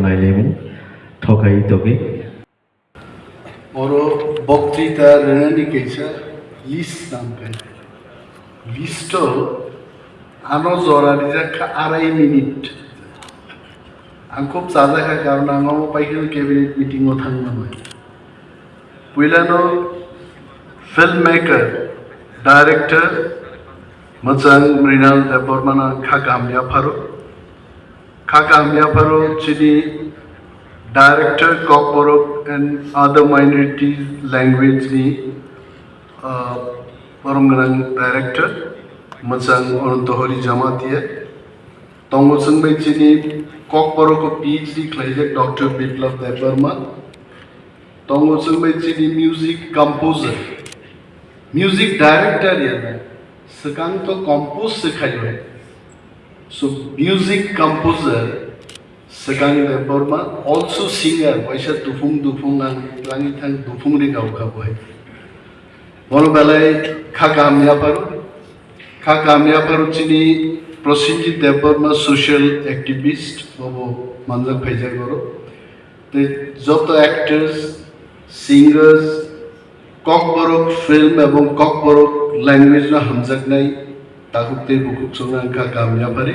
लाइलेमोन Thokai Toke Oro বক্তৃতা রেনানি কেছা list নাম কাই list আনো জরানি জাখা 2.5 মিনিট आं खूब जाजाखा कारण आङो पाइखिल कैबिनेट मीटिंगआव थांनोमोन पहिलानो फिल्म मेकर डायरेक्टर मोजां मृणाल देबबर्माना खागामिया फारो चिनि director Kokborok and other minority language ni परमगोनां डायरेक्टर मोजां Anantahari जामातिया tongo sungbai chini Kokborok ko PhD claimed Dr. Biplav Debarma. Tongo sungbai chini music composer, music director yana. Sekang to compose sekhai hai. So music composer Sekang Debarma, also singer. Waisa dufung ang langi thang dufung ri gau ka boy. Mono balai khagamya paru chini Prosenjit Debarma social activist bobo manjak bhaijai goro te joto actors singers Kokborok film ebong Kokborok language na hamjak nai takukte bukuk songa angka kamya pare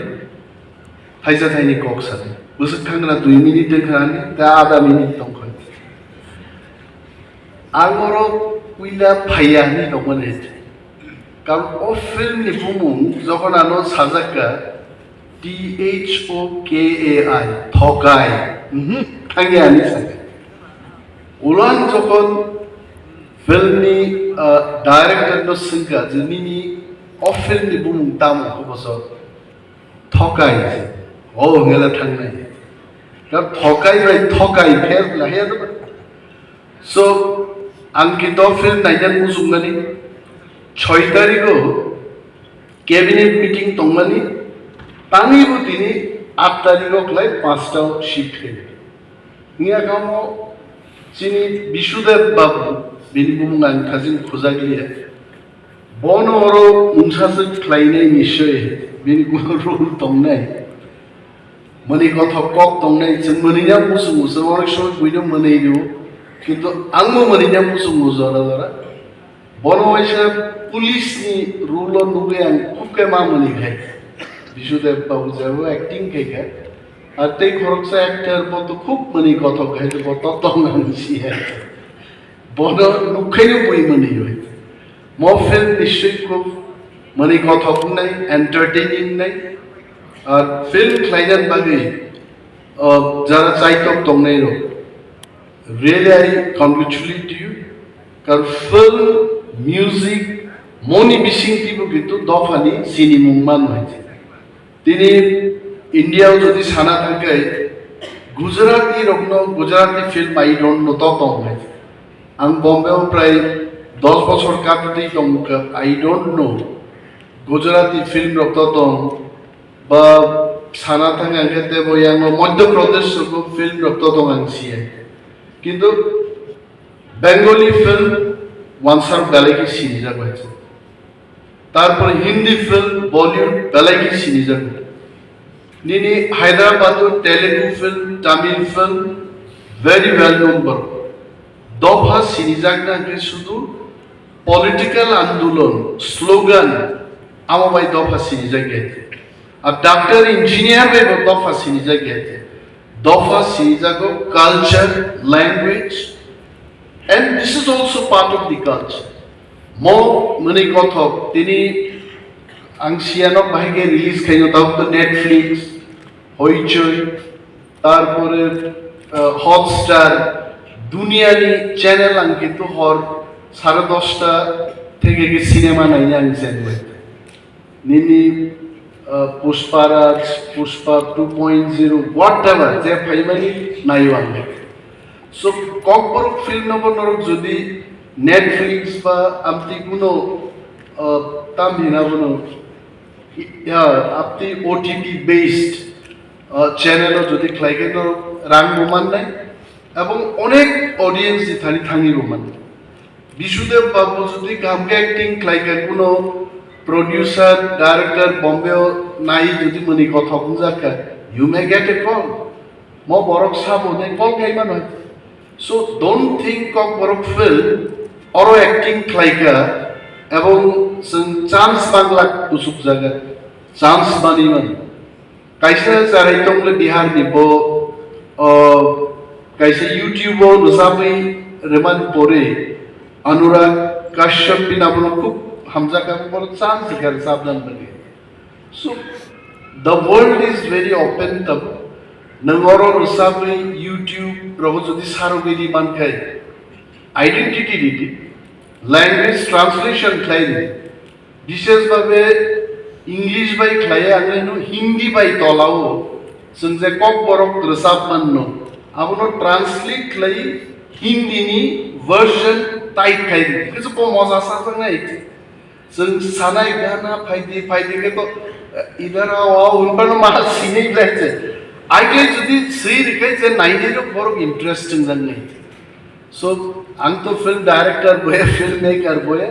haija thaini kok sane busuk thangna 2 minute dekhani ta आधा minute tongkhoi angoro uila phaiani tongmane কারণ ও film নি বুমুং যখন আনো সাজাকা THOKAI থকাই থাঙ্গে আনি সাকে উলান যখন film নি ডাইরেক্টর নো সিংকা যিনি ও ফিল্ম নি বুমুং তাম হবস থকাই ও গেলা থাঙ্গনাই কারণ থকাই ফের লাহে সো আঙ্কিত ফিল্ম নাইজান মুজুংগানি 6 তারিখও ক্যাবিনেট মিটিং তংমানি তানিবো তিনি 8 তারিখও ক্লাই 5টাও শিফট করে নিয়া কামো চিনি বিশুদেব বাবু বিনিবুমগান খাজিন খোঁজা গিয়ে বনরো মুংসাসে ক্লাইনে নিশ্চয় বিনিগুলো রোল তংনাই মনি কথা কক তংনাই जों মনিয়া মুসু অনেক সময় বইনো মনেই দিও কিন্তু আংমো মনিয়া মুসু জরা বনবাইসা police ni rulo nuge ang kuke mamani khai Bishudev babu jabo acting keka আর তেই খরকসা actor বতো খুব মনি কথা কহে তো বতো তংছি বন নুখাইও বই মনি হই মো ফিল্ম নিশ্চয় খুব মনি কথা নাই এন্টারটেইনিং নাই আর ফিল্ম ক্লাইজান বাগে যারা চাইতো তংনাই রো really I congratulate you কারণ ফিল্ম মিউজিক মনি বিসিং টিপু কিন্তু দফানি সিনি মুংমান হয়েছে তিনি ইন্ডিয়াও যদি সানা থাকে Gujarati film I don't know ততং হয়েছে আং বম্বেও প্রায় 10 বছর কাটতেই তমকা I don't know Gujarati film ততং বা সানা থাকে আঙ্কেতে বইয়াং মধ্যপ্রদেশ ফিল্ম ততং আংসিয়ে কিন্তু বেঙ্গলি ফিল্ম ওয়ানসার বেলাইকি সিনিজা হয়েছে তারপরে হিন্দি ফিল্ম বলিউড বেলাইকি সিনিজা নিনি Hyderabad Telugu film Tamil film very well number দফা সিনিজাক না শুধু পলিটিক্যাল আন্দোলন স্লোগান আমাবাই দফা সিনিজা গেছে আর ডাক্তার ইঞ্জিনিয়ার বে দফা সিনিজা গেছে দফা সিনিজাগো culture language and this is also part of the culture mo mani kothok tini angsianok bahige release khaino taw to Netflix hoichoi tarpore Hotstar duniyani channel ankitu hor 10:30 থেকে কি সিনেমা নাই আনছেন নিনি পুষ্পারাজ পুষ্পা 2.0 whatever যে ফাইমানি নাই ওয়াঙ্গে So, Kokborok film number যদি Netflix বা আপনি কোনো তামিনা কোনো আপনি OTT based চ্যানেলও যদি ক্লাইকে তো রাং রোমান নাই এবং অনেক অডিয়েন্স ইথানি থাঙি রোমান বিশুদেব বাবু যদি কামকে অ্যাক্টিং ক্লাইকে কোনো প্রডিউসার ডাইরেক্টর বম্বেও নাই যদি মনি কথা বুঝাকা you may get a call mo borok sabo ne kol kai mano. So don't think Kokborok film oro acting khlaika এবং চান্স বাংলা কুসুক জায়গা চান্স বানিমান কাইসা যারাই তংলে বিহার নিব কাইসা ইউটিউবও রোজাবই রেমান পরে অনুরাগ কাশ্যপ বিনাবনো খুব হামজা কাম বড় চান্স গার সাবধান বনে so the world is very open তব নংoro রোজাবই ইউটিউব রবো যদি সারোগিরি মানখাই আইডেন্টিটি দিতি ল্যাঙ্গুয়েজ ট্রান্সলেশন খাইনি বিশেষভাবে इंग्लिश बाय खाया आंगनो हिंदी बाय तलाओ जों जे ककबरक रोजाब माननो आबनो ट्रांसलेट खाय हिंदी नि वर्जन टाइप खाय किछु को मजा सा जोंनाय जों सानाय गाना फायदे के तो इधर आओ उनपर मा सिने ब्लाइजे आइके जुदि सै रिके जे नाइने रो बरक इंटरेस्टिंग जानाय सो आं तो फिल्म डायरेक्टर बय फिल्म मेकर बय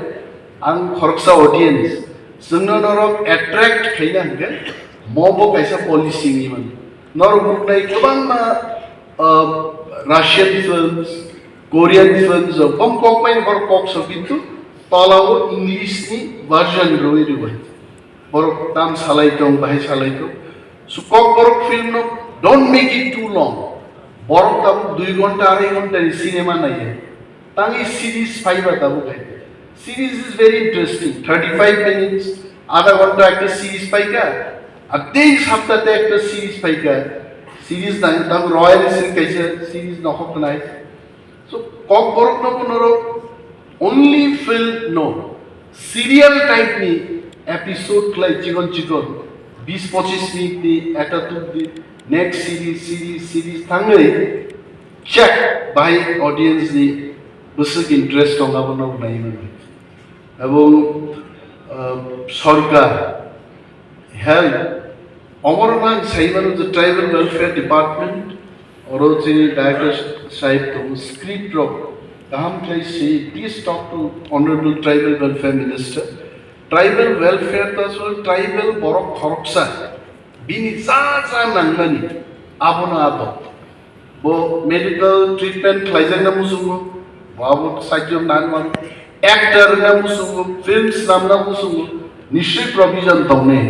आं खरकसा ऑडियंस जोंनो नरक एट्रेक्ट खायना हंगोन मबो कायसा पलिसि निमोन नरक बुकनाय गोबां राशियान फिल्म्स कोरियान फिल्म्स कम कमाइन बर कक्स किन्तु तलाव इंग्लिश नि वर्जन रोय रोय बर दाम सालायदों बाहाय सालायदों so Kokborok film no don't make it too long बर ताब 2 घंटा 2.5 घंटा नि सिनेमा नायो तांगी सीरीज फाइबा ताबो खाय Series is very interesting. 35 minutes, आधा घंटा एक series पाइका, अब 23 हफ्ता तक एक series पाइका, series नहीं तब रॉयल सीरीज कैसे series ना हो बनाए, so कॉकबोरक ना पुनरो only film no, serial type नी episode क्लाइ चिकन 20-25 मिनट नी ऐटा तुम दी next series थांगे check by audience knee Basak interest होगा बना बनाई में এবং সরকার হেল্প অমরনাথ সাইবানো যে ট্রাইবাল ওয়েলফেয়ার ডিপার্টমেন্ট ওরও যে ডাইরেক্টর সাহেব তো স্ক্রিপ্ট রক কাহাম চাইছি please talk to honourable tribal welfare minister tribal welfare তো আসলে ট্রাইবাল বড় খরকসা বিনি যা নাংমানি আবনা আব বো মেডিকেল ট্রিটমেন্ট খাইজাংনা মুসুমো বাবু সাহায্য নানমান एक्टर ना मुसुंगो फिल्म्स नाम ना मुसुंगो निश्चय प्रोविजन तौने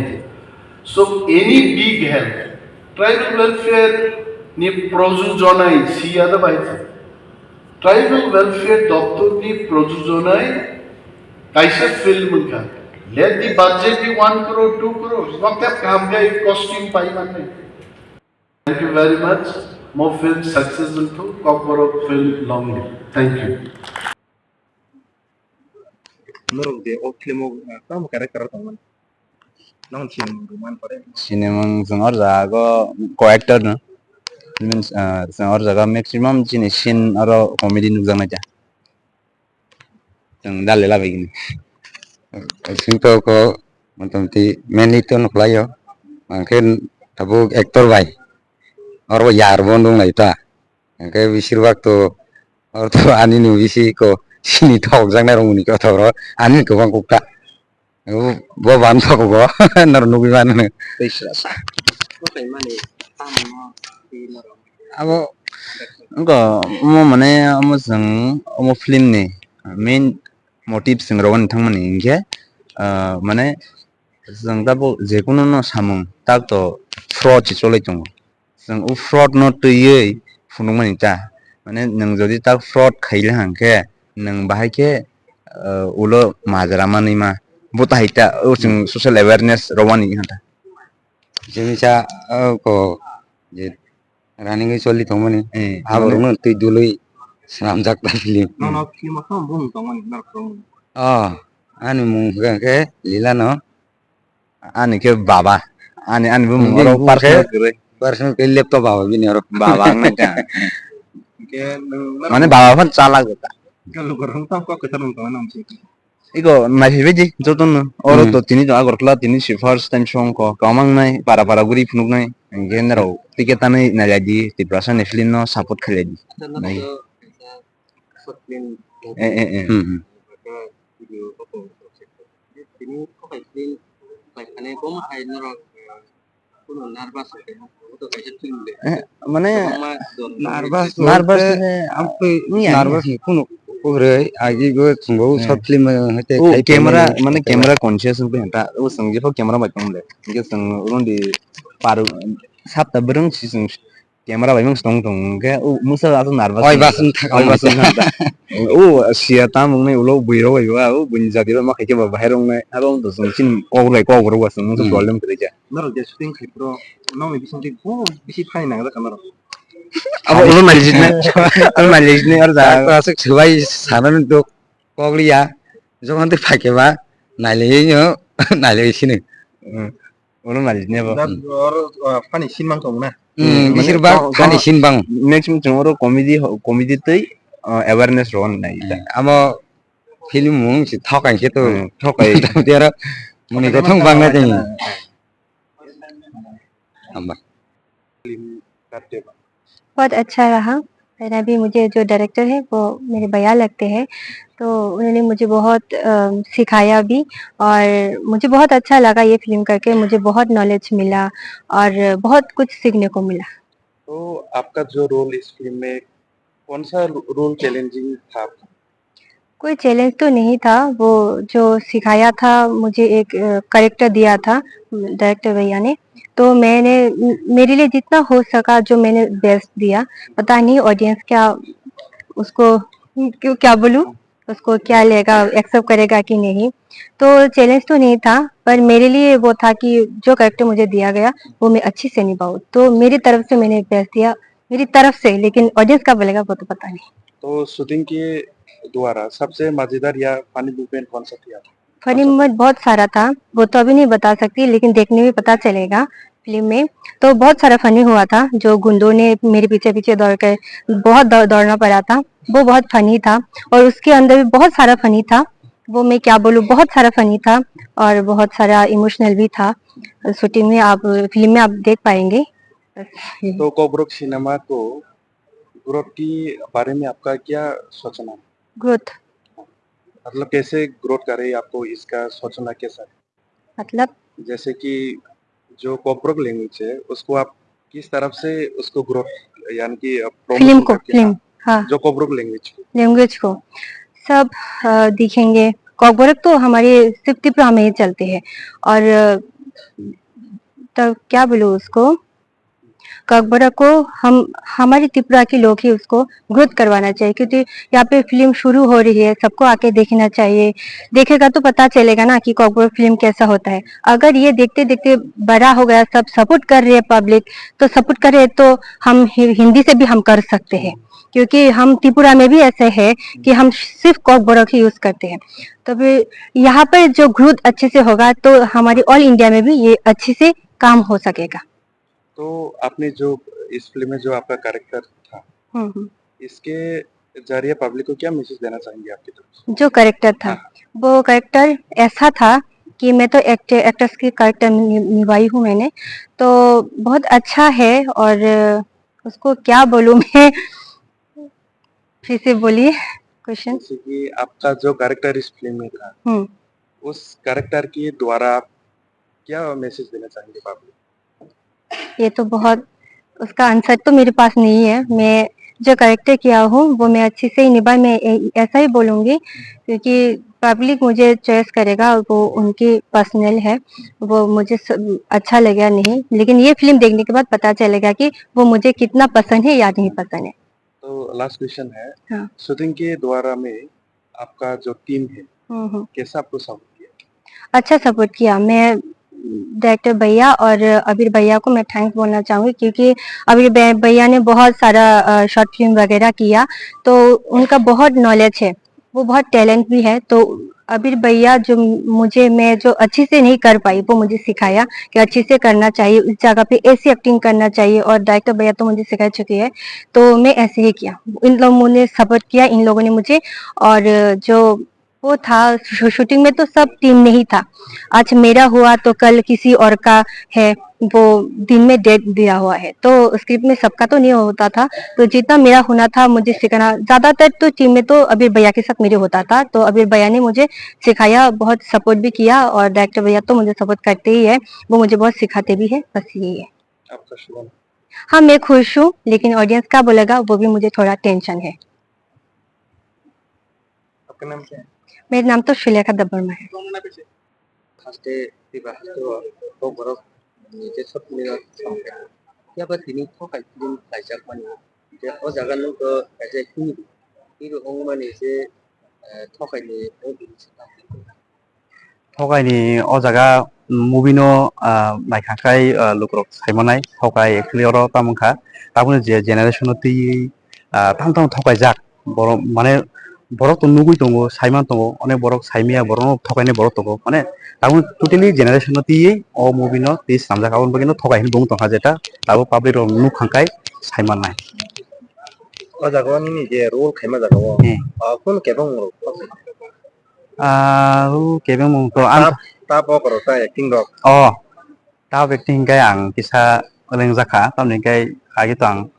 so any big help tribal welfare नि प्रयोजनाय सियादा बायचा ट्राइबल वेलफेयर दप्तर नि प्रयोजनाय कायसे फिल्म का let the budget be 1 crore 2 crore not that काम गाय कॉस्ट्यूम पाई माने thank you very much more film successful to Kokborok film long live thank you menurut dia film kamu karakter teman non film roman pada Sinemang sengor jago co-actor no means sengor jago maximum jenis scene atau komedi nukjang aja yang dalil lah begini Singko ko motamti mainly to nuklayo mungkin tabu aktor bai oro yar bondong na ita angke bisirwak to oro to ani ni bisi ko sini thok jang na rong ni ko thoro ani ko bang kukta bo ban thok bo nar nubi ban ne Tiprasa Toke mana tamu di norong ako mo mane amo sang amo film ni main motive sing rawan thang mani ingke mane जों दा जेखुनु न सामुं ताक तो fraud चि चलै दङ जों उ फ्रड न तैयै फुनुंमनि ता माने नों जदि ताक फ्रड खाइले हांके नों बाहायके उलो माजरा मानै मा बुताहिता ओ जों सोशल अवेयरनेस रवानि हाता jemisa ko je running choli thomani aborno tui dului samjak ta film no film kamu bung teman norong ani mung ke lila no ani ke baba ani bu moro personal ke laptop bawa bini oro baba na ta ke mane baba pun chala gota kalau korang tahu kok keterung teman nam sih iko nahi beji joton oro to tini to agor kla tini si first time song ko kamang nai para guri phunuk nai genero tiketa nai na jadi Tiprasa ne film no support khale di nai film video apa ini kok film like ane bom hai norong माने nervous nervous nervous कुनो पुरे आगे गो थुंगो short film होते ओ camera माने camera conscious पे हटा वो संगे फो camera bye कमले इनके संग उन्दी पारु साप्ता बरं सिसं कैमरा बाय मंग स्टोंग टोंग के ओ मुसा आतो नार्भास ओइ बासन थाका ओइ बासन थाका ओ सिया ता मंग उलो बुइरो बाय ओ बुइन जादिबा मा खाइके बा बाहेर रंग आरो तो संसिन कौगरो वासन मुसा प्रॉब्लम करे जा नरो जे शूटिंग खेप्रो नौ में बिसंति को बिसि फाइन नागा का नरो अब उलो मालिजने और जा तो आसे छुबाई सानन तो कगलिया जो हन्ते फाकेबा नाइलेयो नाइलेसिनो उलो मालिजने अब दा और फानि सिन मांग ना बिसोर बा फानि सिन बां नेक्स्ट में चोरो कॉमेडी तै अवेयरनेस रोन नाइ आमो फिल्म मुंग से थकाइ से तो थकाइ तेरा मुनि को थंग बांगना चाहिए अम्मा बहुत अच्छा रहा। और अभी मुझे जो डायरेक्टर है वो मेरे भैया लगते हैं, तो उन्होंने मुझे बहुत सिखाया भी और मुझे बहुत अच्छा लगा ये फिल्म करके। मुझे बहुत नॉलेज मिला और बहुत कुछ सीखने को मिला। तो आपका जो रोल इस फिल्म में कौन सा रोल चैलेंजिंग था? कोई चैलेंज तो नहीं था, वो जो सिखाया था मुझे एक कैरेक्टर दिया था डायरेक्टर भैया ने, तो मैंने मेरे लिए जितना हो सका जो मैंने बेस्ट दिया। पता नहीं ऑडियंस क्या उसको क्यों क्या बोलूं, उसको क्या लेगा, एक्सेप्ट करेगा कि नहीं। तो चैलेंज तो नहीं था, पर मेरे लिए वो था कि जो कैरेक्टर मुझे दिया गया वो मैं अच्छे से निभाऊं। तो मेरी तरफ से मैंने बेस्ट दिया, मेरी तरफ से, लेकिन ऑडियंस का बोलेगा वो तो पता नहीं। तो शूटिंग के द्वारा सबसे मजेदार या फनी मूवमेंट कौन सा था? फनी मोमेंट बहुत सारा था, वो तो अभी नहीं बता सकती, लेकिन देखने में पता चलेगा फिल्म में। तो बहुत सारा फनी हुआ था, जो गुंडों ने मेरे पीछे पीछे दौड़ कर बहुत दौड़ना पड़ा था, वो बहुत फनी था। और उसके अंदर भी बहुत सारा फनी था, वो मैं क्या बोलूं, बहुत सारा फनी था और बहुत सारा इमोशनल भी था। शूटिंग में आप फिल्म में आप देख पाएंगे। तो कोबरोक सिनेमा को ग्रोथ के बारे में आपका क्या सोचना है? ग्रोथ मतलब कैसे ग्रोथ करे, आपको इसका सोचना कैसा है? मतलब जैसे कि जो कोबरोक लैंग्वेज है उसको आप किस तरफ से उसको ग्रोथ यानी कि फिल्म प्रमोशन को, करके, फिल्म, हाँ, जो कोबरोक लैंग्वेज लैंग्वेज को सब दिखेंगे। कॉकबोरक तो हमारे सिर्फ त्रिपुरा में ही चलते हैं, और तब क्या बोलूं उसको, कॉकबोरक को हम हमारे त्रिपुरा के लोग ही उसको ग्रोथ करवाना चाहिए, क्योंकि यहाँ पे फिल्म शुरू हो रही है, सबको आके देखना चाहिए। देखेगा तो पता चलेगा ना कि कॉकबोरक फिल्म कैसा होता है। अगर ये देखते देखते बड़ा हो गया, सब सपोर्ट कर रहे हैं पब्लिक, तो सपोर्ट कर रहे हैं, तो हम हिंदी से भी हम कर सकते हैं, क्योंकि हम त्रिपुरा में भी ऐसे है कि हम सिर्फ कॉकबोरक ही यूज करते हैं। तो फिर यहाँ पर जो ग्रोथ अच्छे से होगा तो हमारी ऑल इंडिया में भी ये अच्छे से काम हो सकेगा। तो आपने जो इस फिल्म में जो आपका कैरेक्टर था, इसके जरिए पब्लिक को क्या मैसेज देना चाहेंगे आपकी तरफ से? जो कैरेक्टर था, वो कैरेक्टर ऐसा था कि मैं तो एक्ट्रेस की कैरेक्टर निभाई हूँ मैंने, तो बहुत अच्छा है। और उसको क्या बोलूं मैं, फिर से बोलिए क्वेश्चन। जैसे कि आपका जो कैरेक्टर इस फिल्म में था, उस कैरेक्टर के द्वारा आप क्या मैसेज देना चाहेंगे पब्लिक? ये तो बहुत, उसका आंसर तो मेरे पास नहीं है। मैं जो कैरेक्टर किया हूँ वो मैं अच्छे से ही निभा, मैं ऐसा ही बोलूंगी, क्योंकि पब्लिक मुझे चॉइस करेगा, वो उनकी पर्सनल है, वो मुझे अच्छा लगेगा नहीं, लेकिन ये फिल्म देखने के बाद पता चलेगा कि वो मुझे कितना पसंद है या नहीं पसंद है। तो लास्ट क्वेश्चन है, हाँ। शूटिंग के द्वारा में आपका जो टीम है कैसा आपको सपोर्ट किया? अच्छा सपोर्ट किया। मैं डायरेक्टर भैया और अबीर भैया को मैं थैंक्स बोलना चाहूँगी, क्योंकि अबीर भैया ने बहुत सारा शॉर्ट फिल्म वगैरह किया, तो उनका बहुत नॉलेज है, वो बहुत टैलेंट भी है। तो अबीर भैया जो मैं जो अच्छे से नहीं कर पाई, वो मुझे सिखाया कि अच्छे से करना चाहिए, इस जगह पे ऐसी एक्टिंग करना चाहिए, और डायरेक्टर भैया तो मुझे सिखा चुके हैं, तो मैं ऐसे ही किया। इन लोगों ने सपोर्ट किया, इन लोगों ने मुझे। और जो वो था शूटिंग में तो सब टीम में ही था। आज मेरा हुआ तो कल किसी और का है, वो दिन में डेट दिया हुआ है, तो स्क्रिप्ट में सबका तो नहीं होता था। तो जितना मेरा होना था मुझे सिखाना, ज्यादातर तो टीम में तो अबीर भैया के साथ मेरे होता था, तो अबीर भैया ने मुझे सिखाया, बहुत सपोर्ट भी किया, और डायरेक्टर भैया तो मुझे सपोर्ट करते ही है, वो मुझे बहुत सिखाते भी है, बस यही है। आपका शुभ नाम? हाँ, मैं खुश हूँ, लेकिन ऑडियंस क्या बोलेगा वो भी मुझे थोड़ा टेंशन है। आपका नाम क्या है? मेरा नाम तो सुलेखा दबरमा है। फार्स्टे Tiprasa Kokborok J सबनिनो sampai. Siapa ini Thokai film kaijak mani. Je o jaga nung ko kaijak ini ong mani je Thokai ni movie Thokai o jaga movie no naikhakai Lukurok saimanai Thokai actually oro tamungkha tabuni je generation ti tang Thokai jak borok mane borok to nugui tongo saiman tongo onek borok saimia borok Thokai ni borok tongo mane tabuni totally generation ti o movie no ti samjak abon bagino Thokai ni bung tongha jeta tabu public ro nugkhangkai saimanai o jaga ni je role khaima jaga o kun kebong ro kebeng mung to tap o koro ta acting rok tao acting kai ang kisa oleng jakha tamni kai agi to ang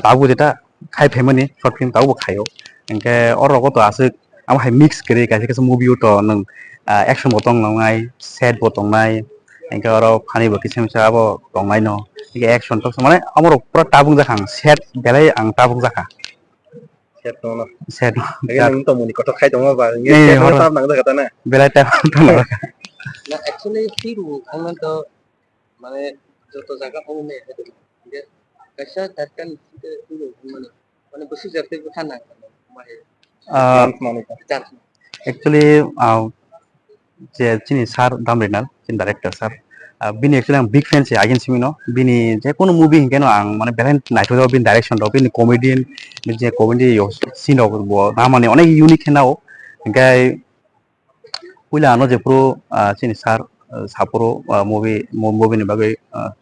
tabu jeta khai family short film tabu khayo engke oro ko to asik am hai mix kre kai kisa movie to nang action botong nangai sad botong nai engke oro funny bo kisem sa abo tongnai no engke action to mane amoro pura tabung jakha sad belai ang tabung jakha set no sad nang to muni koto khai tongo ba nge set no tap nang da kata na belai tabung to na actually hiru ang to মানে যত জায়গা কমে হেতু যে কাইসা তারকান hero মানে বসে যেতে কথা না মানে chance actually je chini sar damrinal chin director sar bini actually ang big fan se again simino bini je kono movie hingeno ang mane belen naito do bin direction do bini comedian je comedy scene bo na mane onek unique henao gai puila ano je pro chini sar saporo movie ni bagai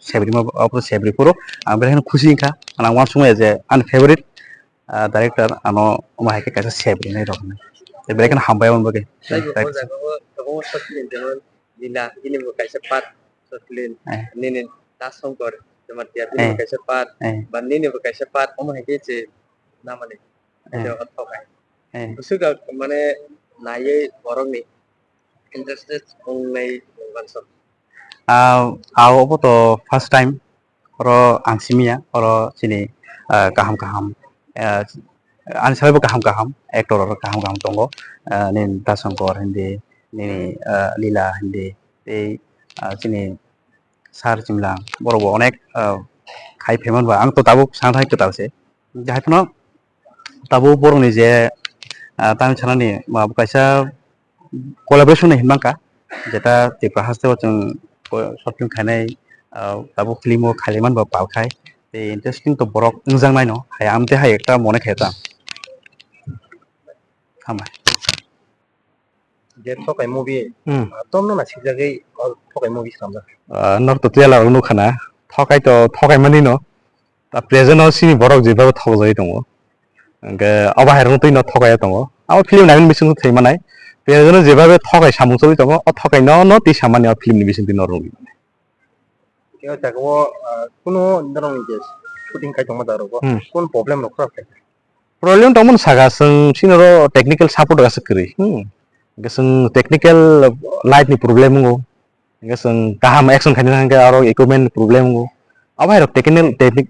sebri ma apro sebri puro ang belen khushi ka ang wan sumai je an favorite director ano mahake kaisa sebri nai rokna belen kan hambai on bagai kamu sotlen jangan dila ini mau kaisa pat sotlen nene tasongkor cuma tiap ini mau kaisa pat ban nene mau kaisa pat kamu heke je namanya itu Thokai suka mana naye borong ni interested mengenai bansor apa to first time oro angsimia oro sini kaham an sabe kaham actor oro kaham tongo nin tasongkor hindi nini lila hindi ei sini sar jimlang borobo onek khai pheman ba ang to tabu santhai to tause jahai phono tabu borong ni je tam chanani ma kaisa collaboration hinmangka jeta Tiprasa o jeng short film khainai tabu film o khaiman ba palkhai te interesting to borok ungjang nai no hai amte hai ekta mone kheta hamai je Thokai movie tom no na sijagai Thokai movie samja nor to trailer unu khana Thokai mani no ta present o sini borok je ba thojai tongo ge abahar no tui no Thokai tongo abo film namin bising thei manai present je ba Thokai samung choi tongo o Thokai no ti samani o film ni bising tin nor kyo jago kuno dorong je shooting kai tongma daro ko kon problem no khra problem tongmon saga sing sinoro technical support ga sakri geseng technical light ni problem ngo geseng kaham action khani hangke aro equipment problem ngo abai rok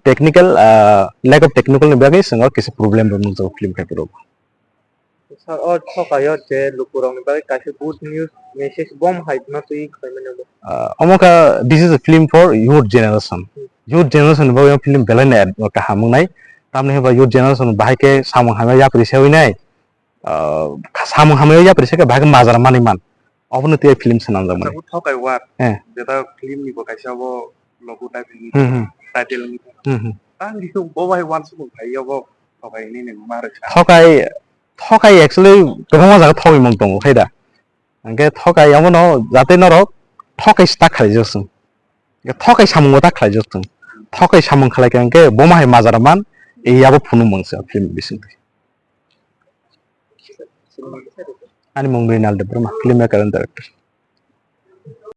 technical lack of technical ni bagai sing or kisi problem rom jo film kai pro sir or Thokai je Lukurok ni bagai kaise good news message bomb hype na tui khaimane bo amoka this is a film for youth generation bagai film belan kaham nai tamne ba youth generation bahai ke samung hame ya prisewai nai samung hame ya priseke bahai mazar mani man obno te film sanam jang mane Thokai war jeta film ni bo kaisa bo logo type ni title ni ta lisu bo bai wan su bhai bo Thokai ni ne mare Thokai actually gobang jaga thoi mong tongo khaida angke Thokai amono jate norok Thokai sta khalai josung Thokai samung ta khalai josung Thokai samung khalai ke angke bo mahai mazar man ei abo phunu mangsa film bising Ani mung Rinaldo Brahma, filmmaker and director.